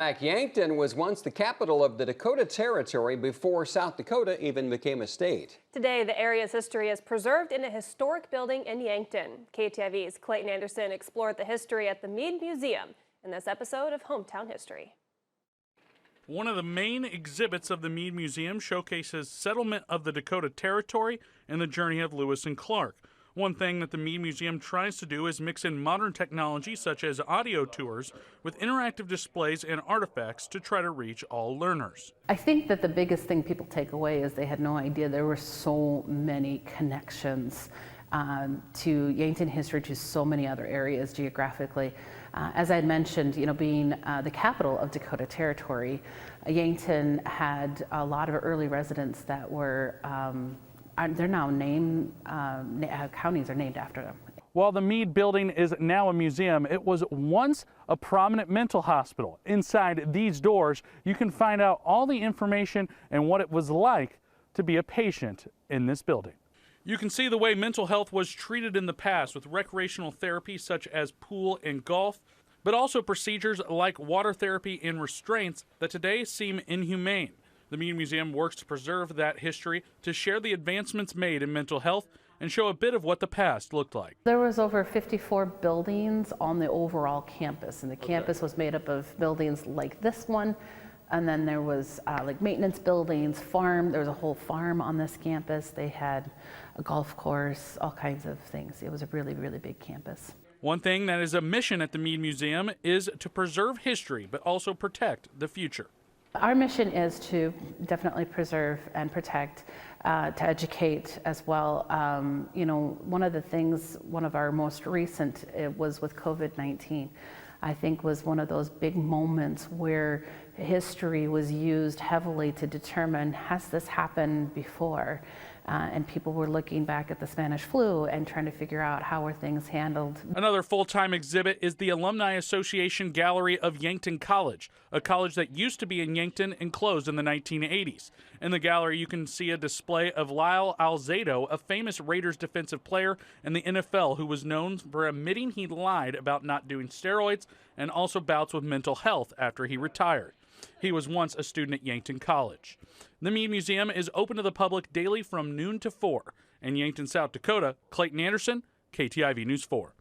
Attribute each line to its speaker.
Speaker 1: Yankton was once the capital of the Dakota Territory before South Dakota even became a state.
Speaker 2: Today, the area's history is preserved in a historic building in Yankton. KTIV's Clayton Anderson explored the history at the Mead Museum in this episode of Hometown History.
Speaker 3: One of the main exhibits of the Mead Museum showcases settlement of the Dakota Territory and the journey of Lewis and Clark. One thing that the Mead Museum tries to do is mix in modern technology such as audio tours with interactive displays and artifacts to try to reach all learners.
Speaker 4: I think that the biggest thing people take away is they had no idea there were so many connections to Yankton history, to so many other areas geographically. As I had mentioned, being the capital of Dakota Territory, Yankton had a lot of early residents that were they're now named, counties are named after them.
Speaker 3: While the Mead building is now a museum, it was once a prominent mental hospital. Inside these doors, you can find out all the information and what it was like to be a patient in this building. You can see the way mental health was treated in the past with recreational therapy such as pool and golf, but also procedures like water therapy and restraints that today seem inhumane. The Mead Museum works to preserve that history, to share the advancements made in mental health, and show a bit of what the past looked like.
Speaker 4: There was over 54 buildings on the overall campus, and the campus was made up of buildings like this one, and then there was like maintenance buildings, farm. There was a whole farm on this campus. They had a golf course, all kinds of things. It was a really, really big campus.
Speaker 3: One thing that is a mission at the Mead Museum is to preserve history, but also protect the future.
Speaker 4: Our mission is to definitely preserve and protect, to educate as well. One of the things, one of our most recent, it was with COVID-19, I think was one of those big moments where history was used heavily to determine, has this happened before? And people were looking back at the Spanish flu and trying to figure out how were things handled.
Speaker 3: Another full-time exhibit is the Alumni Association Gallery of Yankton College, a college that used to be in Yankton and closed in the 1980s. In the gallery, you can see a display of Lyle Alzado, a famous Raiders defensive player in the NFL who was known for admitting he lied about not doing steroids and also bouts with mental health after he retired. He was once a student at Yankton College. The Mead Museum is open to the public daily from noon to 4. In Yankton, South Dakota, Clayton Anderson, KTIV News 4.